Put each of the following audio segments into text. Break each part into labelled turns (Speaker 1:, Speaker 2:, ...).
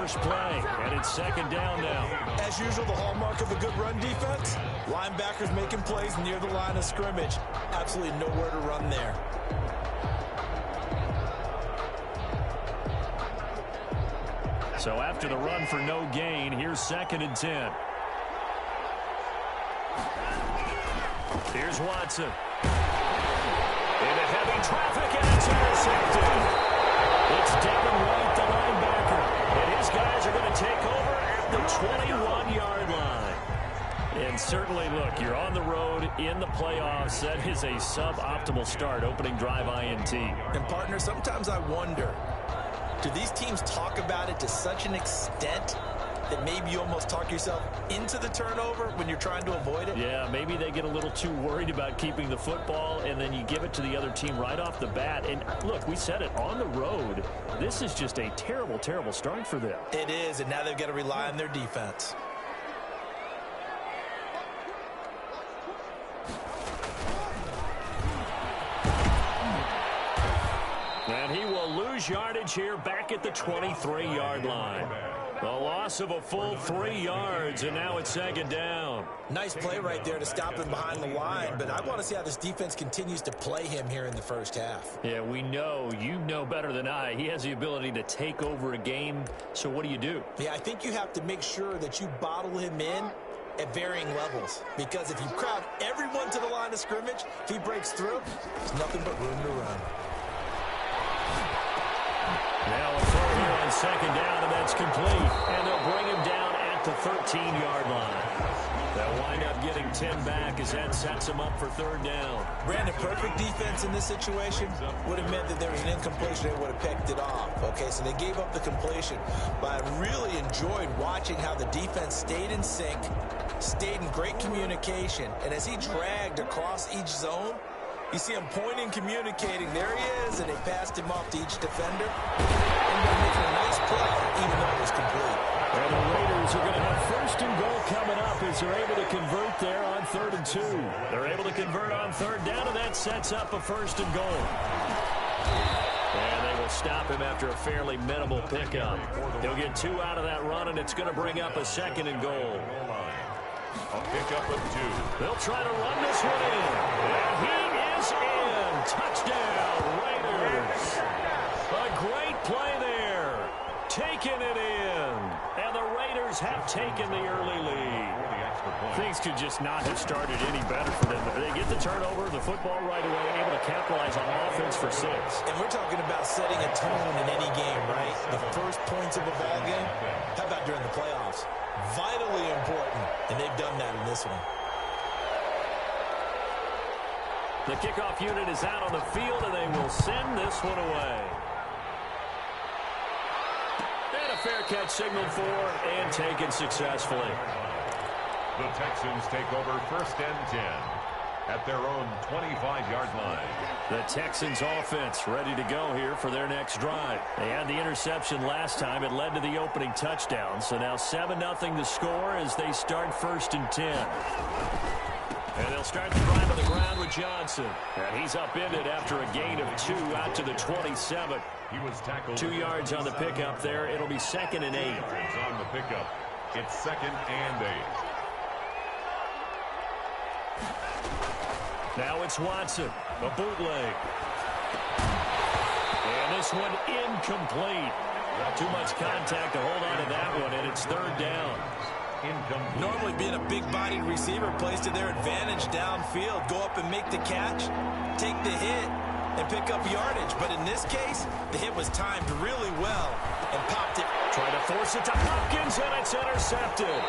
Speaker 1: first play, and it's second down now.
Speaker 2: As usual, the hallmark of a good run defense, linebackers making plays near the line of scrimmage. Absolutely nowhere to run there.
Speaker 1: So after the run for no gain, here's 2nd and 10. Here's Watson. Into heavy traffic, and it's intercepted. It's Devin White, the linebacker. And his guys are going to take over at the 21-yard line. And certainly, look, you're on the road in the playoffs. That is a suboptimal start, opening drive INT.
Speaker 2: And, partner, sometimes I wonder, do these teams talk about it to such an extent that maybe you almost talk yourself into the turnover when you're trying to avoid it?
Speaker 1: Yeah, maybe they get a little too worried about keeping the football, and then you give it to the other team right off the bat. And, look, we said it, on the road, this is just a terrible, terrible start for them.
Speaker 2: It is, and now they've got to rely on their defense.
Speaker 1: And he will lose yardage here back at the 23-yard line. The loss of a full 3 yards, and now it's second down.
Speaker 2: Nice play right there to stop him behind the line, but I want to see how this defense continues to play him here in the first half.
Speaker 1: Yeah, we know, you know better than I, he has the ability to take over a game, so what do?
Speaker 2: Yeah, I think you have to make sure that you bottle him in at varying levels, because if you crowd everyone to the line of scrimmage, if he breaks through, there's nothing but room to run.
Speaker 1: Now a throw here on second down, and that's complete. And they'll bring him down at the 13-yard line. They'll wind up getting 10 back as that sets him up for third down.
Speaker 2: Brandon, perfect defense in this situation would have meant that there was an incompletion. They would have picked it off. Okay, so they gave up the completion. But I really enjoyed watching how the defense stayed in sync, stayed in great communication. And as he dragged across each zone, you see him pointing, communicating. There he is, and they passed him off to each defender. And they're making a nice play, even though it was complete.
Speaker 1: And the Raiders are going to have first and goal coming up as they're able to convert there on 3rd and 2. They're able to convert on third down, and that sets up a first and goal. And they will stop him after a fairly minimal pickup. He'll get 2 out of that run, and it's going to bring up a 2nd and goal.
Speaker 3: A pickup of 2.
Speaker 1: They'll try to run this one in. And he is in. Touchdown, Raiders. A great play there. Taking it in. And the Raiders have taken the early lead. Things could just not have started any better for them. They get the turnover, the football right away, able to capitalize on offense for 6.
Speaker 2: And we're talking about setting a tone in any game, right? The first points of a ball game. How about during the playoffs? Vitally important, and they've done that in this one.
Speaker 1: The kickoff unit is out on the field, and they will send this one away. And a fair catch signaled for and taken successfully.
Speaker 3: The Texans take over 1st and 10 at their own 25-yard line.
Speaker 1: The Texans offense ready to go here for their next drive. They had the interception last time. It led to the opening touchdown. So now 7-0 the score as they start 1st and 10. And they'll start the drive on the ground with Johnson. And he's upended after a gain of 2 out to the 27.
Speaker 3: He was tackled
Speaker 1: 2 yards on the pickup there. It'll be 2nd and 8.
Speaker 3: On the pickup, it's 2nd and 8.
Speaker 1: Now it's Watson, a bootleg. And this one incomplete. Not too much contact to hold on to that one, and it's 3rd down.
Speaker 3: Incomplete.
Speaker 2: Normally being a big-bodied receiver plays to their advantage downfield. Go up and make the catch, take the hit, and pick up yardage. But in this case, the hit was timed really well and popped it.
Speaker 1: Trying to force it to Hopkins, and it's intercepted.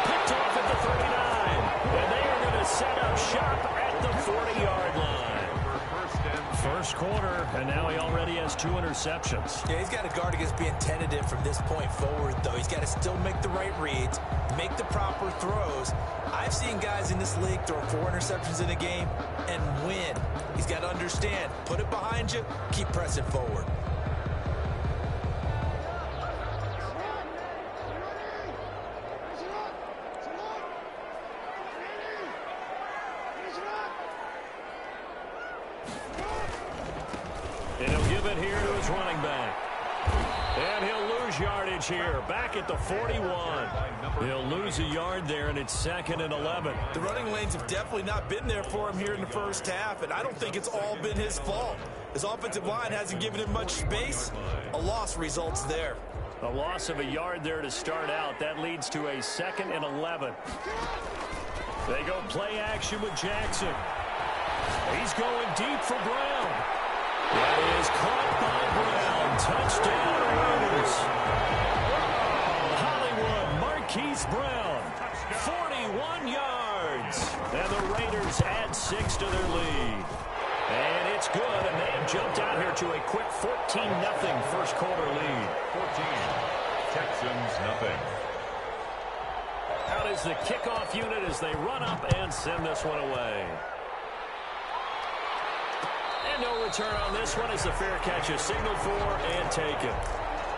Speaker 1: Picked off at the 39. And they are going to set up shop at the 40-yard line. First quarter, and now he already has 2 interceptions.
Speaker 2: Yeah, he's got to guard against being tentative from this point forward, though. He's got to still make the right reads, make the proper throws. I've seen guys in this league throw 4 interceptions in a game and win. He's got to understand, put it behind you, keep pressing forward. And he'll give it here to his running back. And he'll lose
Speaker 1: Huge yardage here. Back at the 41. He'll lose a yard there, and it's 2nd and 11.
Speaker 2: The running lanes have definitely not been there for him here in the first half, and I don't think it's all been his fault. His offensive line hasn't given him much space. A loss results there.
Speaker 1: A loss of a yard there to start out. That leads to a 2nd and 11. They go play action with Jackson. He's going deep for Brown. That is caught by Brown. Touchdown, Raiders. Hollywood, Marquise Brown. 41 yards. And the Raiders add 6 to their lead. And it's good, and they have jumped out here to a quick 14-0 first quarter lead.
Speaker 3: 14, Texans nothing.
Speaker 1: Out is the kickoff unit as they run up and send this one away. And no return on this one as the fair catch is signaled for and taken.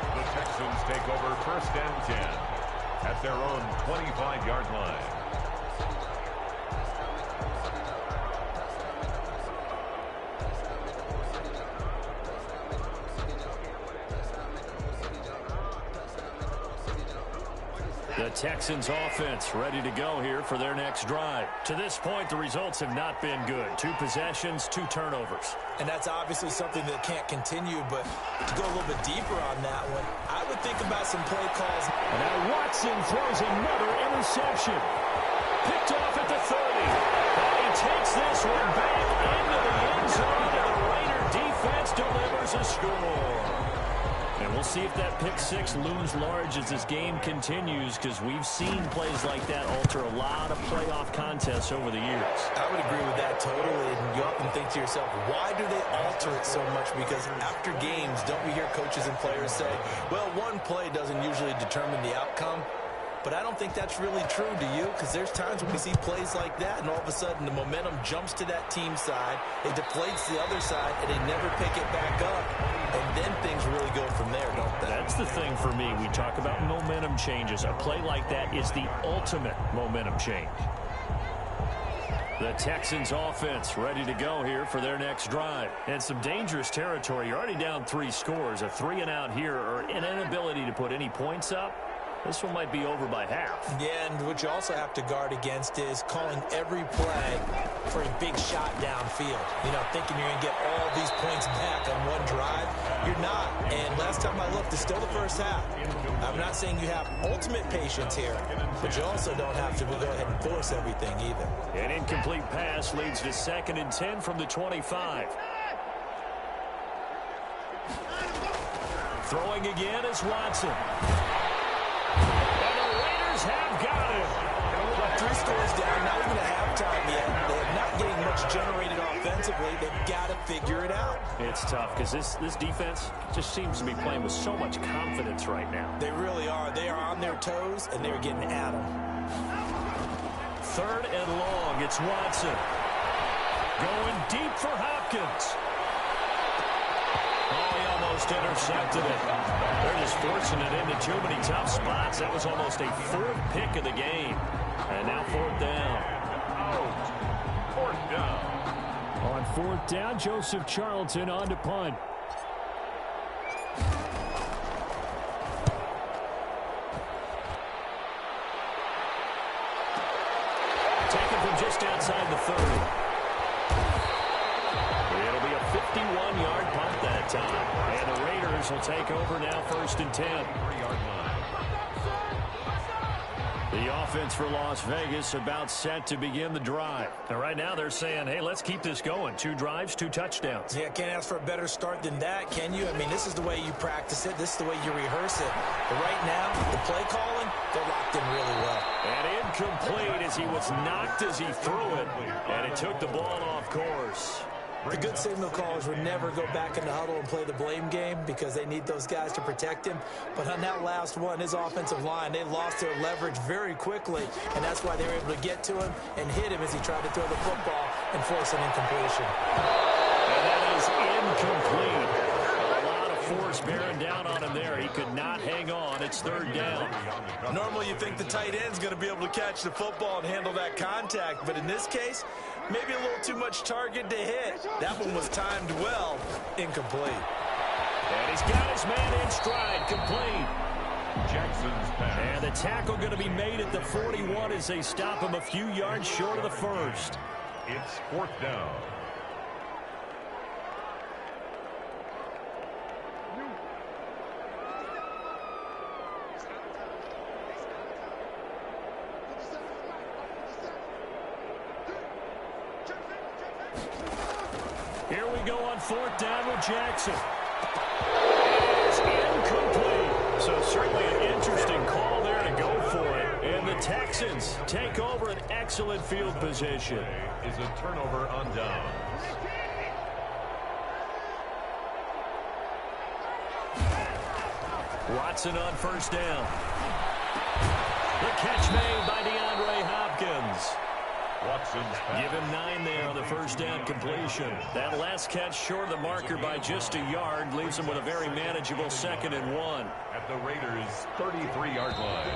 Speaker 3: The Texans take over 1st and 10 at their own 25-yard line.
Speaker 1: The Texans offense ready to go here for their next drive. To this point, the results have not been good. 2 possessions, 2 turnovers.
Speaker 2: And that's obviously something that can't continue, but to go a little bit deeper on that one, I would think about some play calls.
Speaker 1: And now Watson throws another interception. Picked off at the 30. And he takes this one back into the end zone, and the Raider defense delivers a score. And we'll see if that pick 6 looms large as this game continues, because we've seen plays like that alter a lot of playoff contests over the years.
Speaker 2: I would agree with that totally. And you often think to yourself, why do they alter it so much? Because after games, don't we hear coaches and players say, well, one play doesn't usually determine the outcome? But I don't think that's really true, do you? Because there's times when we see plays like that, and all of a sudden the momentum jumps to that team side, it deflates the other side, and they never pick it back up. And then things really go from there, don't they?
Speaker 1: That's the thing for me. We talk about momentum changes. A play like that is the ultimate momentum change. The Texans offense ready to go here for their next drive. And some dangerous territory. You're already down 3 scores. A 3 and out here, or an inability to put any points up. This one might be over by half.
Speaker 2: Yeah, and what you also have to guard against is calling every play for a big shot downfield. You know, thinking you're going to get all these points back on one drive. You're not. And last time I looked, it's still the first half. I'm not saying you have ultimate patience here, but you also don't have to go ahead and force everything either.
Speaker 1: An incomplete pass leads to 2nd and 10 from the 25. Throwing again is Watson. And the Raiders have got him.
Speaker 2: 3 scores down, not even at halftime yet. They're not getting much generated offensively. They've got to figure it out.
Speaker 1: It's tough because this defense just seems to be playing with so much confidence right now.
Speaker 2: They really are. They are on their toes, and they're getting at them.
Speaker 1: 3rd and long. It's Watson. Going deep for Hopkins. Oh, he almost intercepted it. They're just forcing it into too many tough spots. That was almost a 4th pick of the game. And now 4th down.
Speaker 3: Out. 4th down.
Speaker 1: On 4th down, Joseph Charlton on to punt. Taken from just outside the 30. It'll be a 51-yard punt that time. And the Raiders will take over now 1st and 10.
Speaker 3: 3-yard line.
Speaker 1: The offense for Las Vegas about set to begin the drive. And right now they're saying, hey, let's keep this going. 2 drives, 2 touchdowns.
Speaker 2: Yeah, can't ask for a better start than that, can you? I mean, this is the way you practice it. This is the way you rehearse it. But right now, the play calling, they're locked in really well.
Speaker 1: And incomplete as he was knocked as he threw it. And it took the ball off course.
Speaker 2: The good signal callers would never go back in the huddle and play the blame game because they need those guys to protect him. But on that last one, his offensive line, they lost their leverage very quickly, and that's why they were able to get to him and hit him as he tried to throw the football and force an incompletion.
Speaker 1: And that is incomplete. A lot of force bearing down on him there. He could not hang on. It's 3rd down.
Speaker 2: Normally you think the tight end's going to be able to catch the football and handle that contact, but in this case, maybe a little too much target to hit. That one was timed well. Incomplete.
Speaker 1: And he's got his man in stride. Complete. the tackle going to be made at the 41 as they stop him a few yards short of the first.
Speaker 3: It's 4th down.
Speaker 1: Here we go on 4th down with Jackson. It's incomplete. So certainly an interesting call there to go for it. And the Texans take over an excellent field position.
Speaker 3: Is a turnover on downs.
Speaker 1: Watson on 1st down. The catch made by DeAndre Hopkins.
Speaker 3: Watson's pass.
Speaker 1: Give him 9 there on the 1st down completion. That last catch short of the marker by just a yard leaves him with a very manageable 2nd and 1.
Speaker 3: At the Raiders' 33-yard line.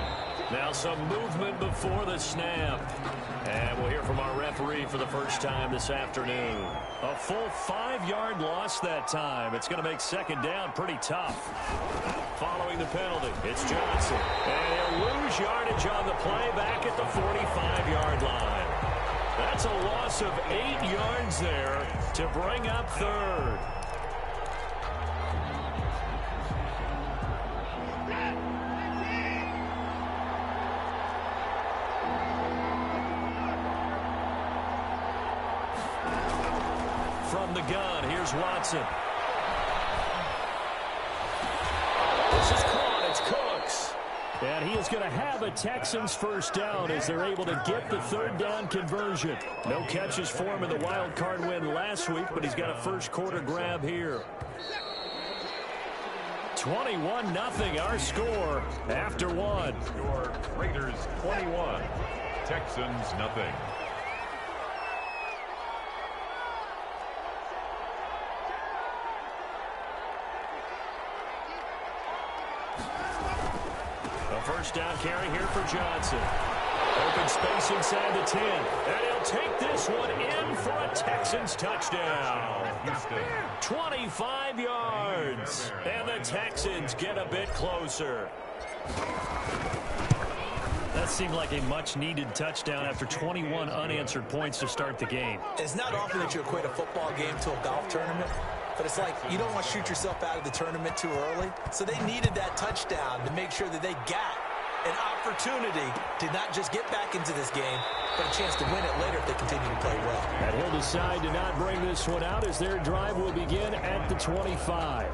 Speaker 1: Now some movement before the snap. And we'll hear from our referee for the first time this afternoon. A full 5-yard loss that time. It's going to make 2nd down pretty tough. Following the penalty, it's Johnson. And he'll lose yardage on the play back at the 45-yard line. That's a loss of 8 yards there to bring up 3rd. From the gun, here's Watson. This is caught. It's Cooks. And he is going to have a Texans 1st down as they're able to get the 3rd down conversion. No catches for him in the wild card win last week, but he's got a first quarter grab here. 21-0 our score after 1.
Speaker 3: Your Raiders 21, Texans nothing.
Speaker 1: A 1st down carry here for Johnson. Open space inside the 10. And he'll take this one in for a Texans touchdown.
Speaker 3: Houston.
Speaker 1: 25 yards. And the Texans get a bit closer. That seemed like a much-needed touchdown after 21 unanswered points to start the game.
Speaker 2: It's not often that you equate a football game to a golf tournament, but it's like you don't want to shoot yourself out of the tournament too early. So they needed that touchdown to make sure that they got an opportunity to not just get back into this game, but a chance to win it later if they continue to play well.
Speaker 1: And he'll decide to not bring this one out as their drive will begin at the 25.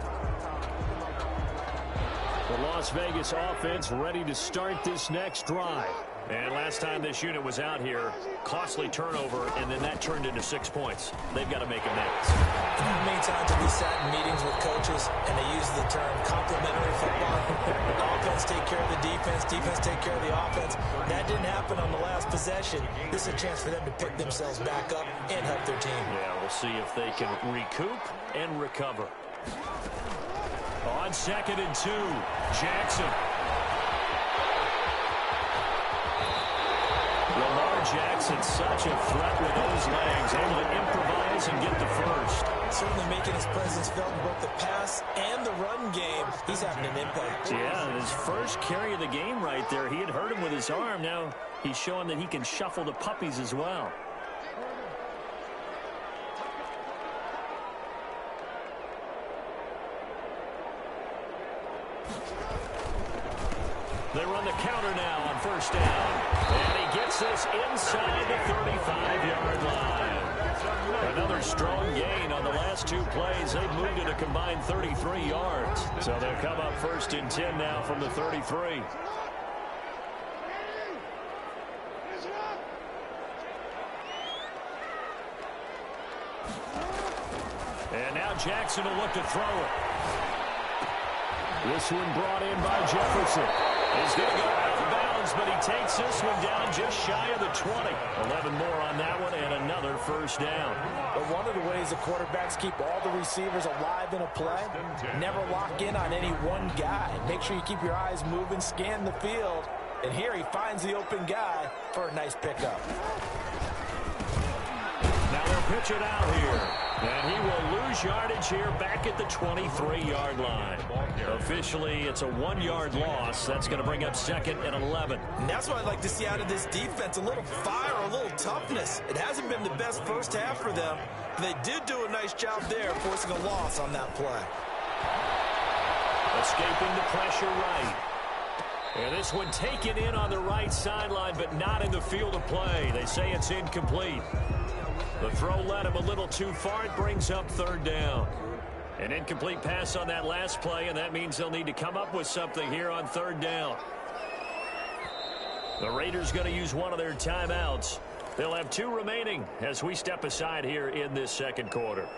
Speaker 1: The Las Vegas offense ready to start this next drive. And last time this unit was out here, costly turnover, and then that turned into 6 points. They've got to make amends.
Speaker 2: How many times have we sat in meetings with coaches and they use the term complementary football? Offense take care of the defense, defense take care of the offense. That didn't happen on the last possession. This is a chance for them to pick themselves back up and help their team.
Speaker 1: Yeah, we'll see if they can recoup and recover. On 2nd and 2, Jackson. Lamar Jackson, such a threat with those legs, able to improvise and get the first.
Speaker 2: Certainly making his presence felt in both the pass and the run game. He's having an impact.
Speaker 1: Yeah, his first carry of the game right there. He had hurt him with his arm. Now he's showing that he can shuffle the puppies as well. They run the counter now on 1st down. And he gets this inside the 35-yard line. Another strong gain on the last 2 plays. They've moved it a combined 33 yards. So they'll come up 1st and 10 now from the 33. And now Jackson will look to throw it. This one brought in by Jefferson. He's going to go out of bounds, but he takes this one down just shy of the 20. 11 more on that one and another 1st down.
Speaker 2: But one of the ways the quarterbacks keep all the receivers alive in a play, never lock in on any one guy. Make sure you keep your eyes moving, scan the field. And here he finds the open guy for a nice pickup.
Speaker 1: Now they'll pitch it out here. And he will lose yardage here back at the 23-yard line. Officially, it's a 1-yard loss. That's going to bring up 2nd and 11.
Speaker 2: And that's what I'd like to see out of this defense, a little fire, a little toughness. It hasn't been the best first half for them. They did do a nice job there, forcing a loss on that play.
Speaker 1: Escaping the pressure right. And this one taken in on the right sideline, but not in the field of play. They say it's incomplete. The throw led him a little too far. It brings up 3rd down. An incomplete pass on that last play, and that means they'll need to come up with something here on 3rd down. The Raiders going to use one of their timeouts. They'll have 2 remaining as we step aside here in this 2nd quarter.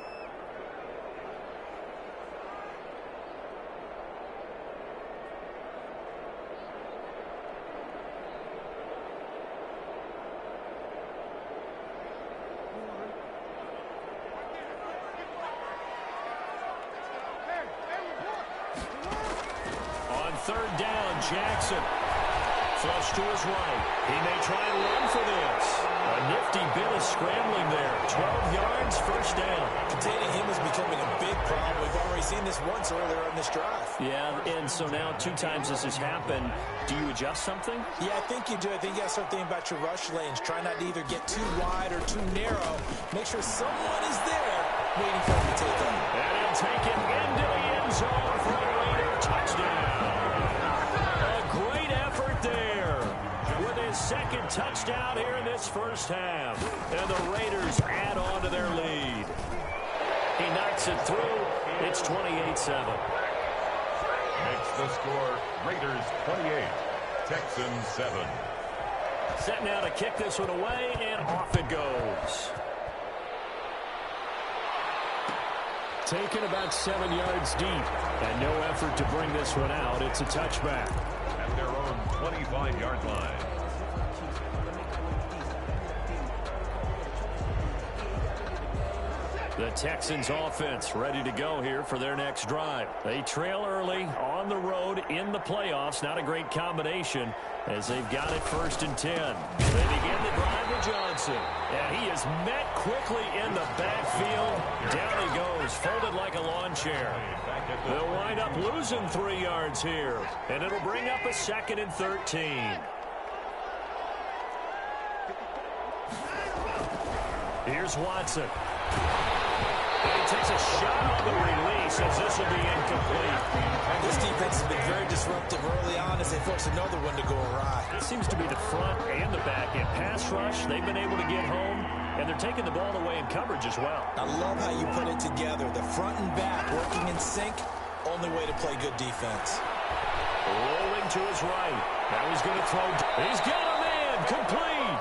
Speaker 1: On 3rd down, Jackson. Flush to his right. He may try and run for this. A nifty bit of scrambling there. 12 yards, 1st down.
Speaker 2: Containing him is becoming a big problem. We've already seen this once earlier in this drive.
Speaker 1: Yeah, and so now 2 times this has happened. Do you adjust something?
Speaker 2: Yeah, I think you do. I think you got to start thinking about your rush lanes. Try not to either get too wide or too narrow. Make sure someone is there waiting for him to take off.
Speaker 1: And he'll take it into the end zone for a Raider touchdown. A great effort there with his 2nd touchdown here in this first half. And the Raiders add on to their lead. He knocks it through. It's 28-7.
Speaker 3: Makes the score Raiders 28, Texans 7.
Speaker 1: Set now to kick this one away, and off it goes. Taken about 7 yards deep, and no effort to bring this one out. It's a touchback.
Speaker 3: At their own 25-yard line.
Speaker 1: The Texans offense ready to go here for their next drive. They trail early on the road in the playoffs. Not a great combination as they've got it 1st and 10. They begin the drive with Johnson. And he is met quickly in the backfield. Down he goes, folded like a lawn chair. They'll wind up losing 3 yards here. And it'll bring up a 2nd and 13. Here's Watson. And he takes a shot on the release as this will be incomplete.
Speaker 2: This defense has been very disruptive early on as they force another one to go awry.
Speaker 1: It seems to be the front and the back end. Pass rush, they've been able to get home, and they're taking the ball away in coverage as well.
Speaker 2: I love how you put it together. The front and back working in sync, only way to play good defense.
Speaker 1: Rolling to his right. Now he's going to throw. He's got a man, complete.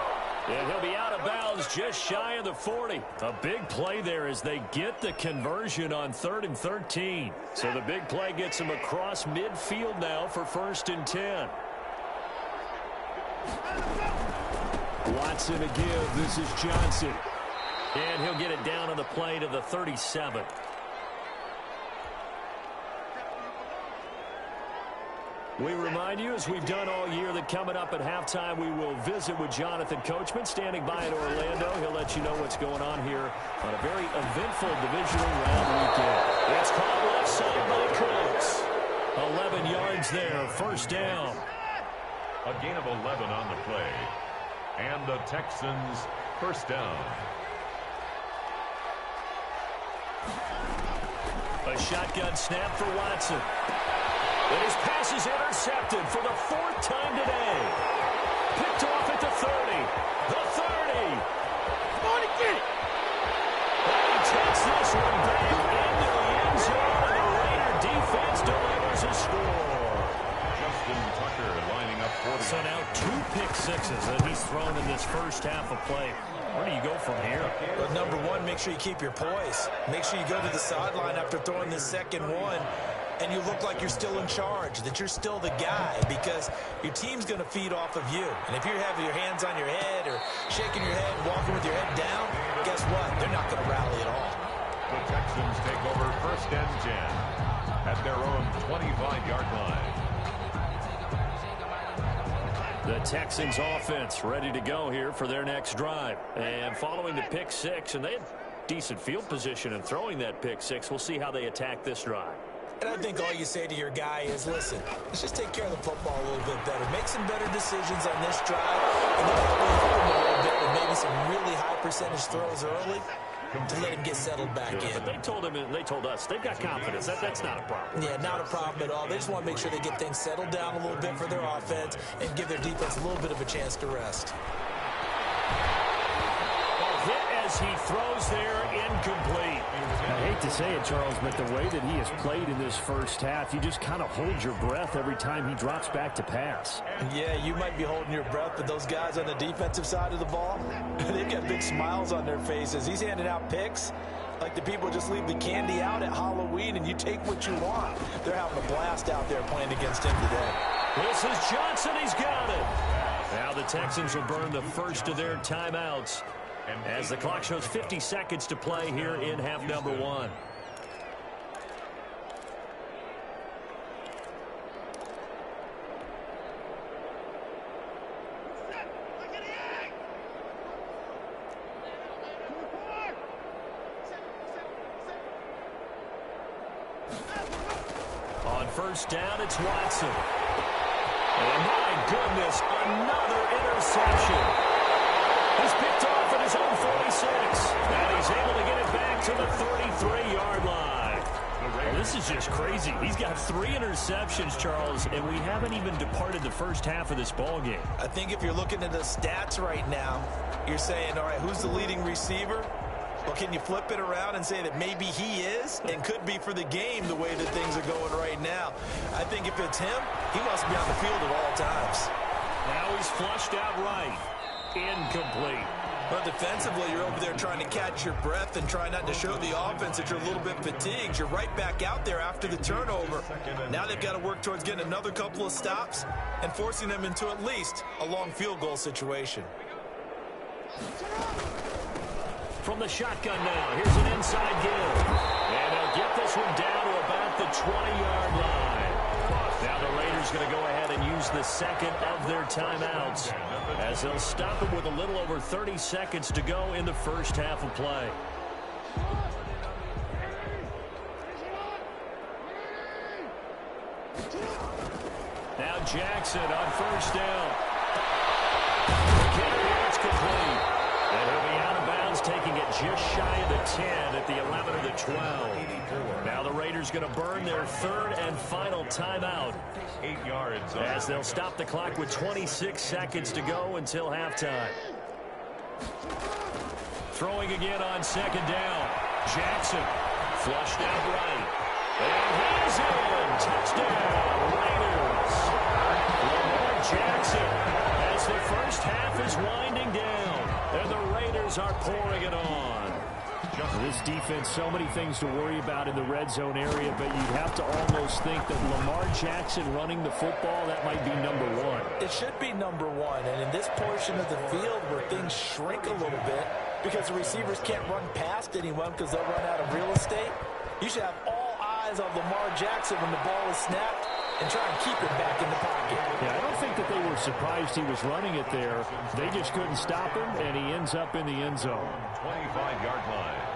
Speaker 1: And he'll be out of bounds just shy of the 40. A big play there as they get the conversion on 3rd and 13. So the big play gets him across midfield now for 1st and 10. Watson to give. This is Johnson. And he'll get it down on the play to the 37. We remind you, as we've done all year, that coming up at halftime, we will visit with Jonathan Coachman, standing by in Orlando. He'll let you know what's going on here on a very eventful divisional round weekend. It's called left side by Cooks. 11 yards there, 1st down.
Speaker 3: A gain of 11 on the play. And the Texans 1st down.
Speaker 1: A shotgun snap for Watson. And his pass is intercepted for the 4th time today. Picked off at the 30. The 30. Come on and get it. And he takes this one back into the end zone. And the Raider defense delivers a score.
Speaker 3: Justin Tucker lining up for the...
Speaker 1: So now 2 pick sixes that he's thrown in this first half of play. Where do you go from here?
Speaker 2: Well, number one, make sure you keep your poise. Make sure you go to the sideline after throwing this second one, and you look like you're still in charge, that you're still the guy, because your team's going to feed off of you. And if you're having your hands on your head or shaking your head, walking with your head down, guess what? They're not going to rally at all.
Speaker 3: The Texans take over 1st and 10 at their own 25-yard line.
Speaker 1: The Texans offense ready to go here for their next drive. And following the pick 6, and they had decent field position and throwing that pick six. We'll see how they attack this drive.
Speaker 2: And I think all you say to your guy is, listen, let's just take care of the football a little bit better. Make some better decisions on this drive, and then probably help him a little bit with maybe some really high percentage throws early to let him get settled back in.
Speaker 1: But they told us they've got confidence. That's not a problem.
Speaker 2: Yeah, not a problem at all. They just want to make sure they get things settled down a little bit for their offense and give their defense a little bit of a chance to rest.
Speaker 1: Hit as he throws there, incomplete.
Speaker 4: I hate to say it, Charles, but the way that he has played in this first half, you just kind of hold your breath every time he drops back to pass.
Speaker 2: Yeah, you might be holding your breath, but those guys on the defensive side of the ball, they've got big smiles on their faces. He's handing out picks like the people just leave the candy out at Halloween and you take what you want. They're having a blast out there playing against him today.
Speaker 1: This is Johnson. He's got it. Now the Texans will burn the first of their timeouts as the clock shows 50 seconds to play here in half number one. On first down, it's Watson. And my goodness, another interception. He's picked off at his own 46, and he's able to get it back to the 33-yard line. Well, this is just crazy. He's got 3 interceptions, Charles, and we haven't even departed the first half of this ball game.
Speaker 2: I think if you're looking at the stats right now, you're saying, all right, who's the leading receiver? Well, can you flip it around and say that maybe he is and could be for the game the way that things are going right now? I think if it's him, he must be on the field at all times.
Speaker 1: Now he's flushed out right. Incomplete.
Speaker 2: But defensively, you're over there trying to catch your breath and try not to show the offense that you're a little bit fatigued. You're right back out there after the turnover. Now they've got to work towards getting another couple of stops and forcing them into at least a long field goal situation.
Speaker 1: From the shotgun now, here's an inside give. And they'll get this one down to about the 20-yard line. Now the Raiders going to go ahead and use the second of their timeouts as they'll stop them with a little over 30 seconds to go in the first half of play. Now Jackson on first down. It's complete. And he'll be out of bounds, taking it just shy of the 10 at the 11 or the 12. Now the Raiders going to burn their third and final timeout
Speaker 3: 8 yards.
Speaker 1: as they'll stop the clock with 26 seconds to go until halftime. Throwing again on second down. Jackson flushed out right. And he's in. Touchdown, Raiders. Lamar Jackson as the first half is winding down. And the Raiders are pouring it on.
Speaker 4: This defense, so many things to worry about in the red zone area, but you'd have to almost think that Lamar Jackson running the football, that might be number one.
Speaker 2: It should be number one, and in this portion of the field where things shrink a little bit because the receivers can't run past anyone because they'll run out of real estate, you should have all eyes on Lamar Jackson when the ball is snapped and try and keep it back in the pocket.
Speaker 4: Yeah, I don't think that they were surprised he was running it there. They just couldn't stop him, and he ends up in the end zone.
Speaker 3: 25-yard line.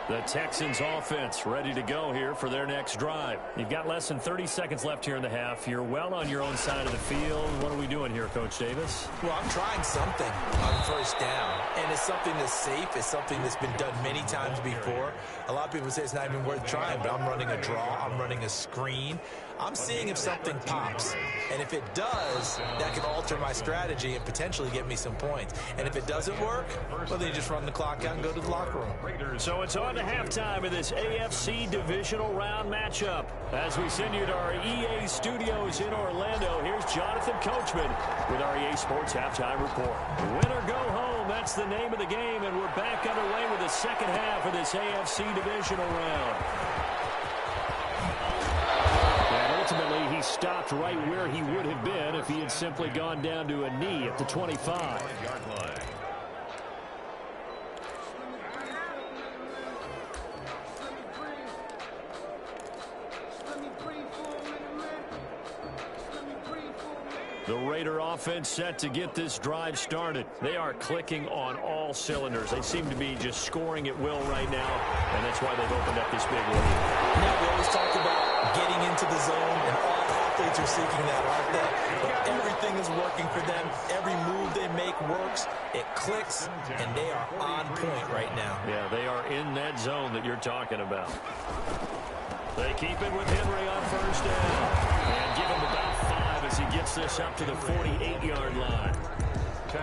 Speaker 1: The Texans offense ready to go here for their next drive. You've got less than 30 seconds left here in the half. You're well on your own side of the field. What are we doing here, Coach Davis?
Speaker 2: Well, I'm trying something on first down, and it's something that's safe. It's something that's been done many times before. A lot of people say it's not even worth trying, but I'm running a draw. I'm running a screen. I'm seeing if something pops, and if it does, that can alter my strategy and potentially get me some points. And if it doesn't work, well, then you just run the clock out and go to the locker room.
Speaker 1: So it's on to halftime of this AFC divisional round matchup. As we send you to our EA studios in Orlando, here's Jonathan Coachman with our EA Sports Halftime Report. Win or go home, that's the name of the game, and we're back underway with the second half of this AFC divisional round.
Speaker 4: Ultimately, he stopped right where he would have been if he had simply gone down to a knee at the 25.
Speaker 1: The Raider offense set to get this drive started. They are clicking on all cylinders. They seem to be just scoring at will right now, and that's why they've opened up this big lead.
Speaker 2: Now, we always talk about getting into the zone, and all athletes are seeking that, aren't they? But everything is working for them. Every move they make works. It clicks, and they are on point right now.
Speaker 1: Yeah, they are in that zone that you're talking about. They keep it with Henry on first down. And give him about 5 as he gets this up to the 48-yard line.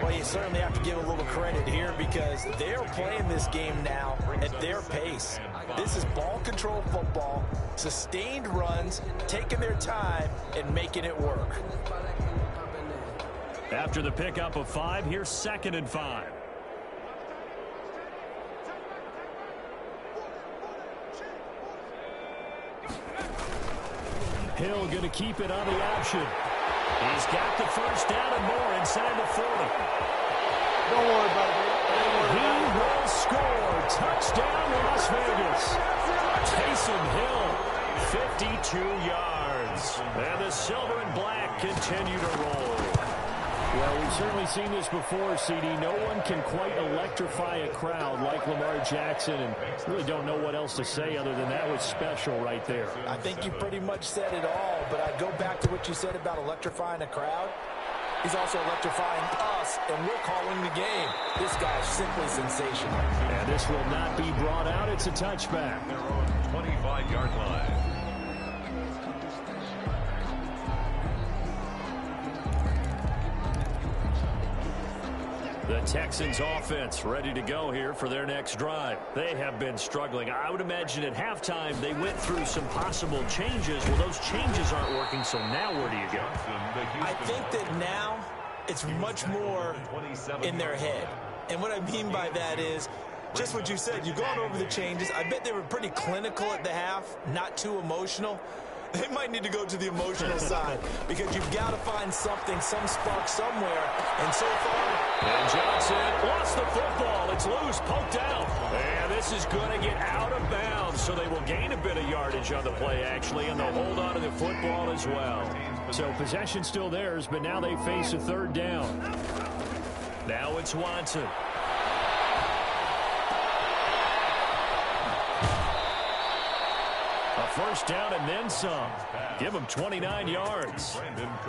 Speaker 2: Well, you certainly have to give a little credit here because they're playing this game now at their pace. This is ball control football, sustained runs, taking their time, and making it work.
Speaker 1: After the pickup of 5, here's 2nd and 5. Hill going to keep it on the option. He's got the first down and more inside the 40.
Speaker 5: Don't worry about it, baby.
Speaker 1: He will score. Touchdown, Las Vegas. Taysom Hill, 52 yards. And the silver and black continue to roll.
Speaker 4: Well, we've certainly seen this before, CD. No one can quite electrify a crowd like Lamar Jackson, and really don't know what else to say other than that was special right there.
Speaker 2: I think you pretty much said it all, but I'd go back to what you said about electrifying a crowd. He's also electrifying us, and we're calling the game. This guy's simply sensational.
Speaker 4: And this will not be brought out. It's a touchback.
Speaker 3: Their own 25-yard line.
Speaker 1: The Texans offense ready to go here for their next drive. They have been struggling. I would imagine at halftime they went through some possible changes. Well, those changes aren't working, so now where do you go?
Speaker 2: I think that now it's much more in their head. And what I mean by that is just what you said. You've gone over the changes. I bet they were pretty clinical at the half, not too emotional. They might need to go to the emotional side because you've got to find something, some spark somewhere. And so far,
Speaker 1: and Johnson lost the football. It's loose, poked out. And this is going to get out of bounds, so they will gain a bit of yardage on the play, actually, and they'll hold on to the football as well.
Speaker 4: So possession still theirs, but now they face a 3rd down.
Speaker 1: Now it's Watson. First down and then some. Give him 29 yards.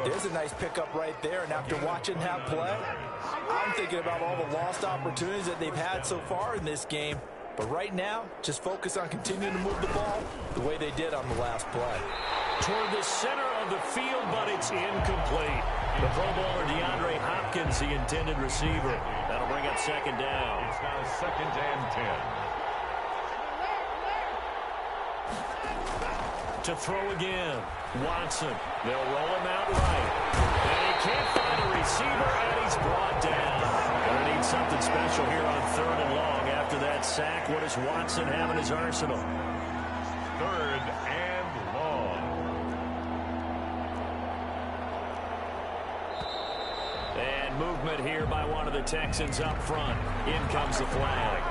Speaker 2: There's a nice pickup right there. And after watching that play, I'm thinking about all the lost opportunities that they've had so far in this game. But right now, just focus on continuing to move the ball the way they did on the last play.
Speaker 1: Toward the center of the field, but it's incomplete. The Pro Bowler DeAndre Hopkins, the intended receiver. That'll bring up 2nd down.
Speaker 3: It's now 2nd and 10.
Speaker 1: To throw again. Watson. They'll roll him out right. And he can't find a receiver, and he's brought down. Gonna need something special here on 3rd and long. After that sack, what does Watson have in his arsenal?
Speaker 3: 3rd and long.
Speaker 1: And movement here by one of the Texans up front. In comes the flag.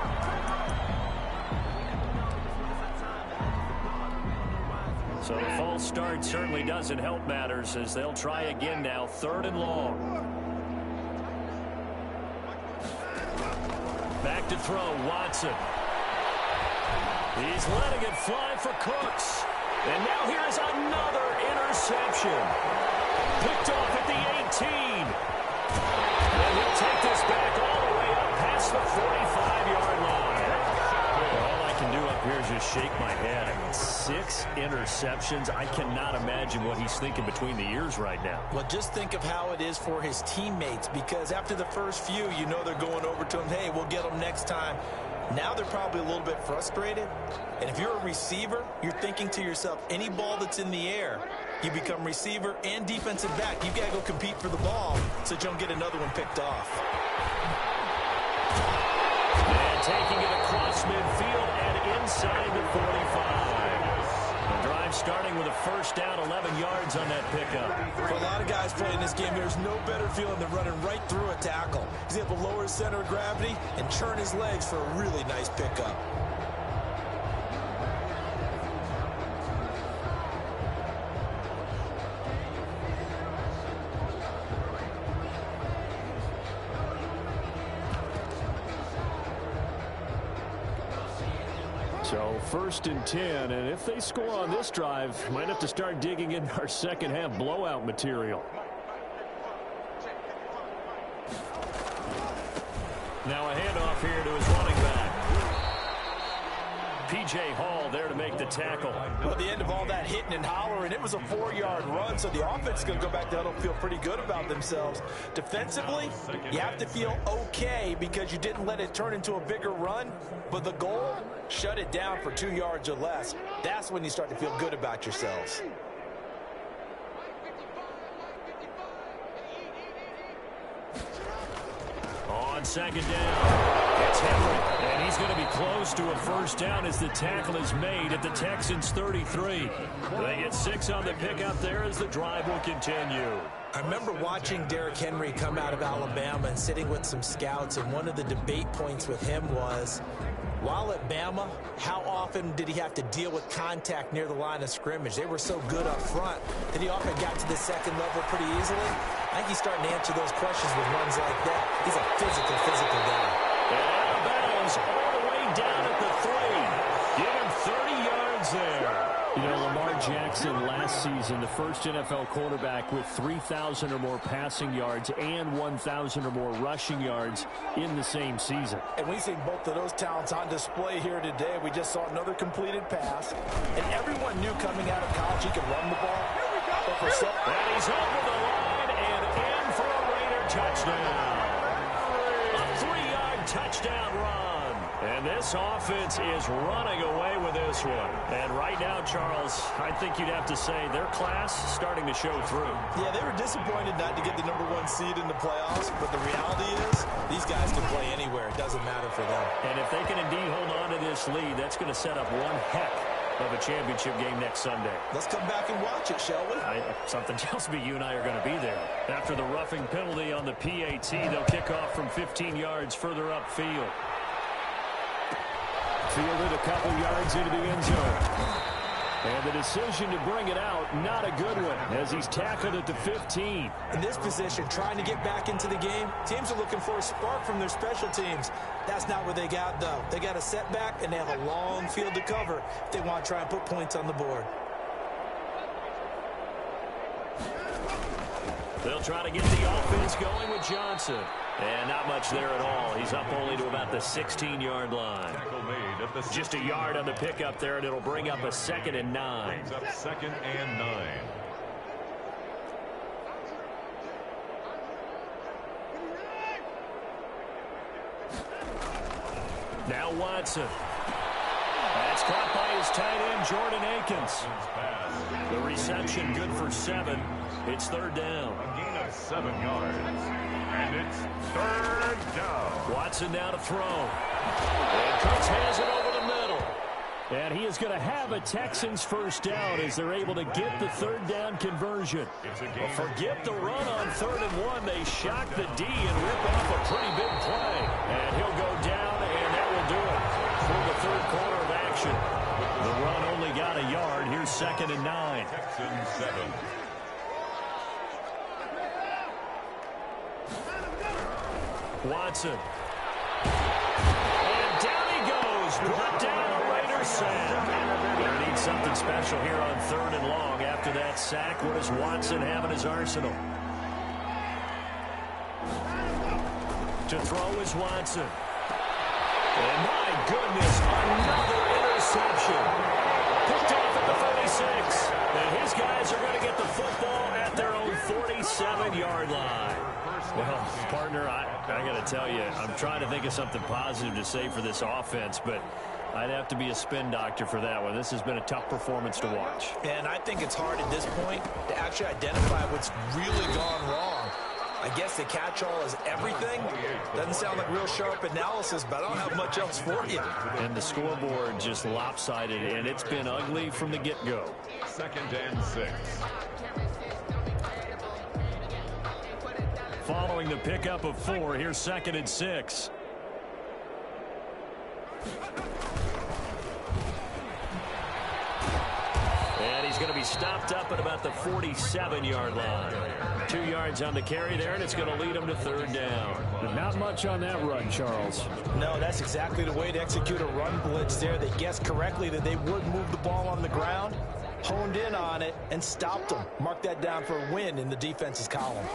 Speaker 1: So the false start certainly doesn't help matters as they'll try again now. 3rd and long. Back to throw, Watson. He's letting it fly for Cooks. And now here's another interception. Picked off at the 18. And he'll take this back all the way up past the 45-yard line. All I can do up here is just shake my head. 6 interceptions. I cannot imagine what he's thinking between the ears right now.
Speaker 2: Well, just think of how it is for his teammates, because after the first few, you know they're going over to him, hey, we'll get them next time. Now they're probably a little bit frustrated. And if you're a receiver, you're thinking to yourself, any ball that's in the air, you become receiver and defensive back. You've got to go compete for the ball so you don't get another one picked off.
Speaker 1: And taking it across midfield and inside the 45. The drive starting with a first down, 11 yards on that pickup.
Speaker 2: For a lot of guys playing this game, there's no better feeling than running right through a tackle. He's able to lower his center of gravity and churn his legs for a really nice pickup.
Speaker 4: So 1st and 10, and if they score on this drive, might have to start digging in our second half blowout material.
Speaker 1: Now a handoff here to his running back. P.J. Hall there to make the tackle.
Speaker 2: Well, at the end of all that hitting and hollering, it was a 4-yard run, so the offense is going to go back to huddle, feel pretty good about themselves. Defensively, you have to feel okay because you didn't let it turn into a bigger run, but the goal, shut it down for 2 yards or less. That's when you start to feel good about yourselves.
Speaker 1: On 2nd down, it's Henry, and he's going to be close to a 1st down as the tackle is made at the Texans' 33. They get 6 on the pickup there as the drive will continue.
Speaker 2: I remember watching Derrick Henry come out of Alabama and sitting with some scouts, and one of the debate points with him was, while at Bama, how often did he have to deal with contact near the line of scrimmage? They were so good up front that he often got to the second level pretty easily. I think he's starting to answer those questions with runs like that. He's a physical guy.
Speaker 1: And out of bounds all the way down at the 3. Give him 30 yards there.
Speaker 4: You know, Lamar Jackson last season, the first NFL quarterback with 3,000 or more passing yards and 1,000 or more rushing yards in the same season.
Speaker 2: And we've seen both of those talents on display here today. We just saw another completed pass. And everyone knew coming out of college he could run the ball. But for some...
Speaker 1: And he's over the line and in for a Raider touchdown. A 3-yard touchdown run. And this offense is running away with this one. And right now, Charles, I think you'd have to say their class starting to show through.
Speaker 2: Yeah, they were disappointed not to get the #1 seed in the playoffs, but the reality is these guys can play anywhere. It doesn't matter for them.
Speaker 1: And if they can indeed hold on to this lead, that's going to set up one heck of a championship game next Sunday.
Speaker 2: Let's come back and watch it, shall we?
Speaker 1: Something tells me you and I are going to be there. After the roughing penalty on the PAT, they'll kick off from 15 yards further upfield.
Speaker 4: Fielded a couple yards into the end zone. And the decision to bring it out, not a good one, as he's tackled at the 15.
Speaker 2: In this position, trying to get back into the game, teams are looking for a spark from their special teams. That's not what they got, though. They got a setback, and they have a long field to cover if they want to try and put points on the board.
Speaker 1: They'll try to get the offense going with Johnson. And not much there at all. He's up only to about the 16-yard line. Just a yard on the pickup there, and it'll bring up a 2nd and 9.
Speaker 3: Brings up 2nd and 9.
Speaker 1: Now Watson. That's caught by his tight end, Jordan Akins. The reception good for 7. It's 3rd down.
Speaker 3: A gain of 7 yards. And it's 3rd down.
Speaker 1: Watson now to throw. And Cooks has it over the middle.
Speaker 4: And he is going to have a Texans 1st down as they're able to get the 3rd down conversion.
Speaker 1: Well, forget the run on 3rd and 1. They shock the D and rip off a pretty big play. And he'll go down, and that will do it for the 3rd quarter of action. The run only got a yard. Here's 2nd and 9.
Speaker 3: Texans 7.
Speaker 1: Watson. And down he goes. Brought down a Raider sack. Going to need something special here on 3rd and long. After that sack, what does Watson have in his arsenal? To throw is Watson. And my goodness, another interception. Picked off at the 46. And his guys are going to get the football at their own 47-yard line. Well, partner, I got to tell you, I'm trying to think of something positive to say for this offense, but I'd have to be a spin doctor for that one. This has been a tough performance to watch.
Speaker 2: And I think it's hard at this point to actually identify what's really gone wrong. I guess the catch-all is everything. Doesn't sound like real sharp analysis, but I don't have much else for you.
Speaker 1: And the scoreboard just lopsided, and it's been ugly from the get-go.
Speaker 3: 2nd and 6.
Speaker 1: Following the pickup of 4, here's 2nd and 6. And he's going to be be stopped up at about the 47-yard line. 2 yards on the carry there, and it's going to lead them to third down.
Speaker 4: But not much on that run, Charles.
Speaker 2: No, that's exactly the way to execute a run blitz there. They guessed correctly that they would move the ball on the ground, honed in on it, and stopped them. Mark that down for a win in the defense's column.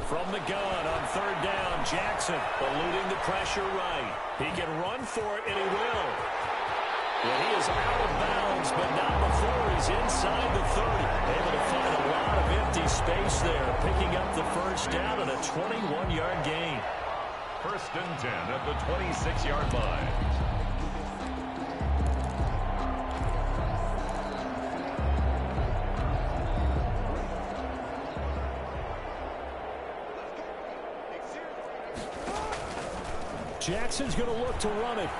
Speaker 1: From the gun on third down, Jackson eluding the pressure right. He can run for it, and he will. And he is out of bounds, but not before he's inside the 30. Able to find a lot of empty space there, picking up the first down and a 21-yard gain.
Speaker 3: First and 10 at the 26-yard line.
Speaker 4: Jackson's going to look to run it.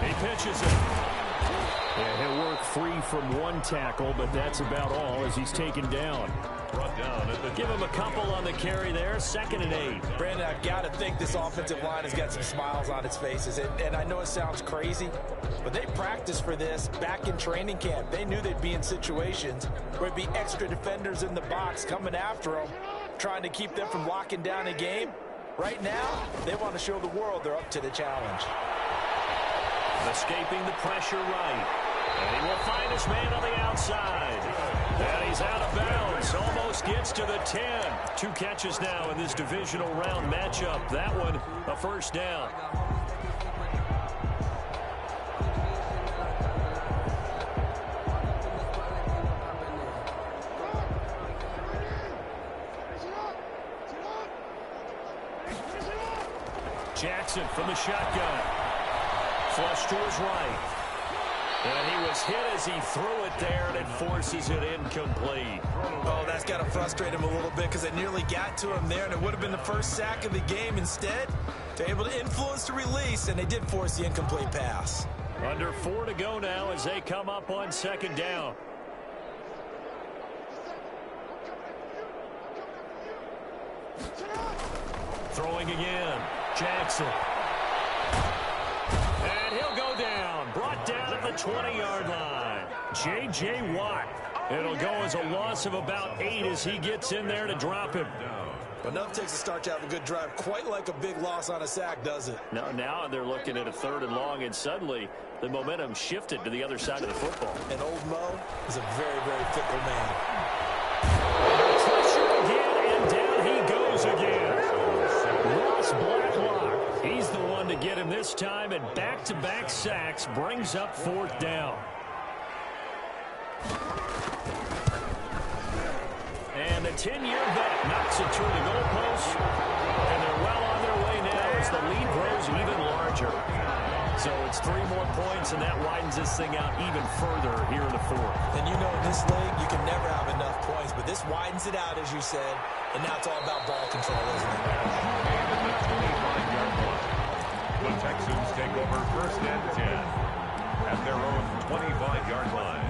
Speaker 1: He pitches it.
Speaker 4: Yeah, he'll work free from one tackle, but that's about all as he's taken down.
Speaker 3: Brought down at the
Speaker 1: Give him a couple on the carry there. 2nd and 8.
Speaker 2: Brandon, I've got to think this offensive line has got some smiles on its faces. And I know it sounds crazy, but they practiced for this back in training camp. They knew they'd be in situations where it'd be extra defenders in the box coming after them, trying to keep them from locking down a game. Right now, they want to show the world they're up to the challenge.
Speaker 1: Escaping the pressure right. And he will find his man on the outside. And he's out of bounds. Almost gets to the 10. 2 catches now in this divisional round matchup. That one, a first down. Jackson from the shotgun. Flush to his right. And he was hit as he threw it there, and it forces it incomplete.
Speaker 2: Oh, that's got to frustrate him a little bit because they nearly got to him there, and it would have been the first sack of the game. Instead, they're able to influence the release, and they did force the incomplete pass.
Speaker 1: Under 4 to go now as they come up on 2nd down. Throwing again. Jackson. And he'll go down. Brought down at the 20-yard line. J.J. Watt. It'll go as a loss of about 8 as he gets in there to drop him.
Speaker 2: Enough takes a start to have a good drive. Quite like a big loss on a sack, does it?
Speaker 1: No, now they're looking at a 3rd and long, and suddenly the momentum shifted to the other side of the football.
Speaker 2: And old Mo is a very, very fickle man.
Speaker 1: Pressure again, and down he goes again. Ross Blacklock, he's the one to get him this time, and back-to-back sacks brings up 4th down. And the 10-year vet knocks it through the goalpost, and they're well on their way now as the lead grows even larger. So it's 3 more points, and that widens this thing out even further here in the 4th.
Speaker 2: And you know in this league, you can never have enough points, but this widens it out, as you said, and now it's all about ball control, isn't it?
Speaker 3: The Texans take over 1st and 10 at their own 25-yard line.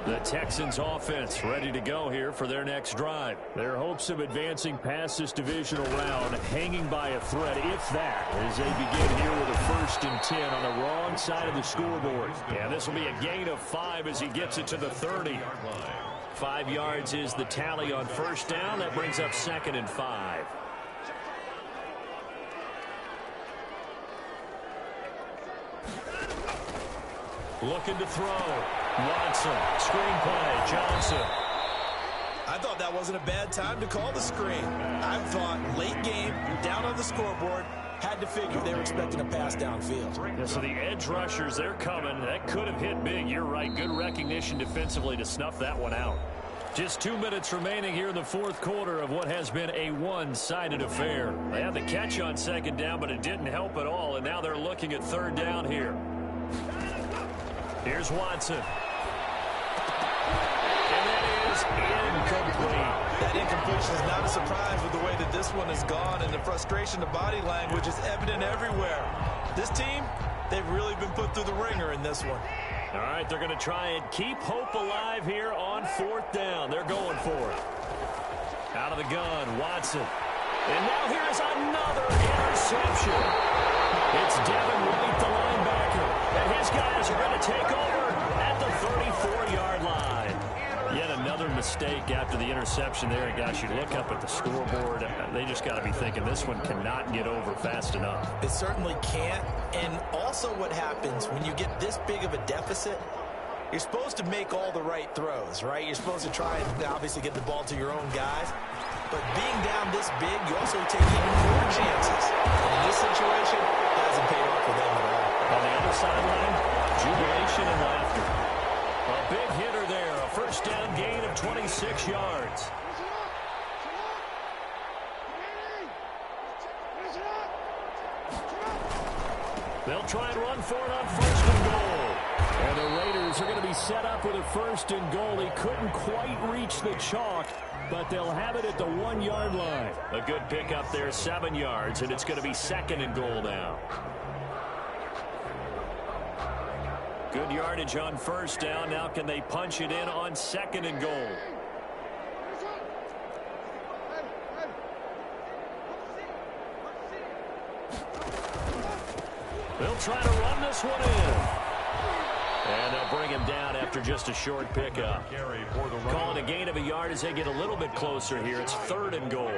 Speaker 1: The Texans offense ready to go here for their next drive. Their hopes of advancing past this divisional round hanging by a thread, if that, as they begin here with a 1st and 10 on the wrong side of the scoreboard. And this will be a gain of 5 as he gets it to the 30. 5 yards is the tally on 1st down. That brings up 2nd and 5. Looking to throw. Watson, screen play, Johnson.
Speaker 2: I thought that wasn't a bad time to call the screen. I thought late game, down on the scoreboard, had to figure they were expecting a pass downfield.
Speaker 1: Yeah, so the edge rushers, they're coming. That could have hit big. You're right. Good recognition defensively to snuff that one out. Just 2 minutes remaining here in the 4th quarter of what has been a one-sided affair. They had the catch on 2nd down, but it didn't help at all, and now they're looking at 3rd down here. Here's Watson. And that is incomplete.
Speaker 2: That incompletion is not a surprise with the way that this one has gone, and the frustration of body language is evident everywhere. This team, they've really been put through the ringer in this one.
Speaker 1: All right, they're going to try and keep hope alive here on 4th down. They're going for it. Out of the gun, Watson. And now here's another interception. It's Devin White, the linebacker, and his guys are going to take over at the 34-yard line. Yet another mistake after the interception there. And gosh, you look up at the scoreboard, they just got to be thinking this one cannot get over fast enough.
Speaker 2: It certainly can't. And also what happens when you get this big of a deficit, you're supposed to make all the right throws, right? You're supposed to try and obviously get the ball to your own guys. But being down this big, you also take even more chances. And in this situation, it hasn't paid off for them at all.
Speaker 1: On the other sideline, jubilation and laughter. A big hitter there, a first down gain of 26 yards. They'll try and run for it on first and goal.
Speaker 4: And the Raiders are going to be set up with a first and goal. He couldn't quite reach the chalk, but they'll have it at the 1-yard line.
Speaker 1: A good pickup there, 7 yards, and it's going to be second and goal now. Good yardage on first down. Now can they punch it in on second and goal? They'll try to run this one in. And they'll bring him down after just a short pickup. Calling a gain of a yard as they get a little bit closer here. It's third and goal.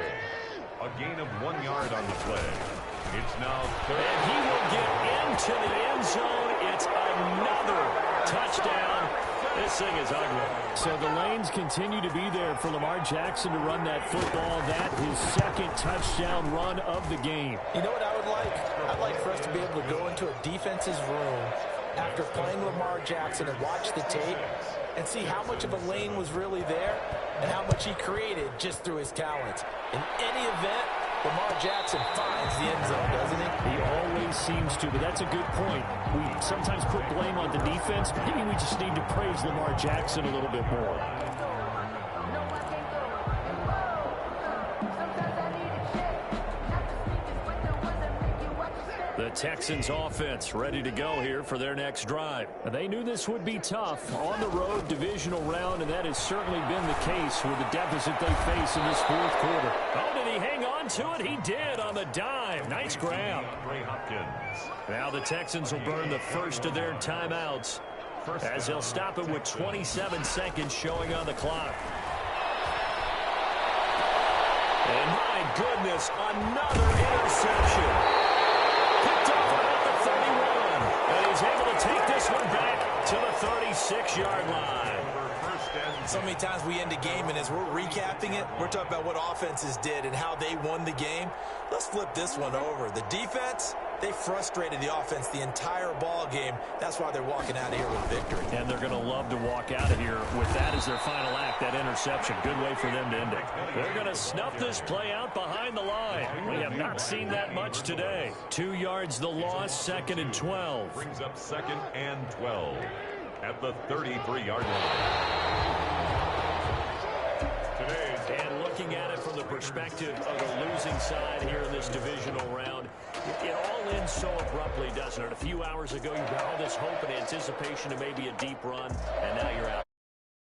Speaker 3: A gain of 1 yard on the play. It's now third.
Speaker 1: And he will get into the end zone. It's another touchdown. This thing is ugly.
Speaker 4: So the lanes continue to be there for Lamar Jackson to run that football. That his second touchdown run of the game.
Speaker 2: You know what I would like? I'd like for us to be able to go into a defense's room after playing Lamar Jackson and watch the tape and see how much of a lane was really there and how much he created just through his talents. In any event, Lamar Jackson finds the end zone, doesn't he?
Speaker 4: He always seems to, but that's a good point. We sometimes put blame on the defense. Maybe we just need to praise Lamar Jackson a little bit more.
Speaker 1: The Texans offense ready to go here for their next drive.
Speaker 4: They knew this would be tough on the road divisional round, and that has certainly been the case with the deficit they face in this fourth quarter.
Speaker 1: Oh, did he hang on to it? He did on the dime. Nice grab. Now the Texans will burn the first of their timeouts as they'll stop it with 27 seconds showing on the clock. And my goodness, another interception. Picked up about the 31. And he's able to take this one back to the 36-yard line.
Speaker 2: So many times we end a game, and as we're recapping it, we're talking about what offenses did and how they won the game. Let's flip this one over. The defense, they frustrated the offense the entire ball game. That's why they're walking out of here with victory.
Speaker 1: And they're going to love to walk out of here with that as their final act, that interception. Good way for them to end it. They're going to snuff this play out behind the line. We have not seen that much today. 2 yards the loss, second and 12.
Speaker 3: Brings up second and 12 at the 33-yard line.
Speaker 1: And looking at it from the perspective of the losing side here in this divisional round, it all ends so abruptly, doesn't it? A few hours ago, you got all this hope and anticipation of maybe a deep run, and now you're out.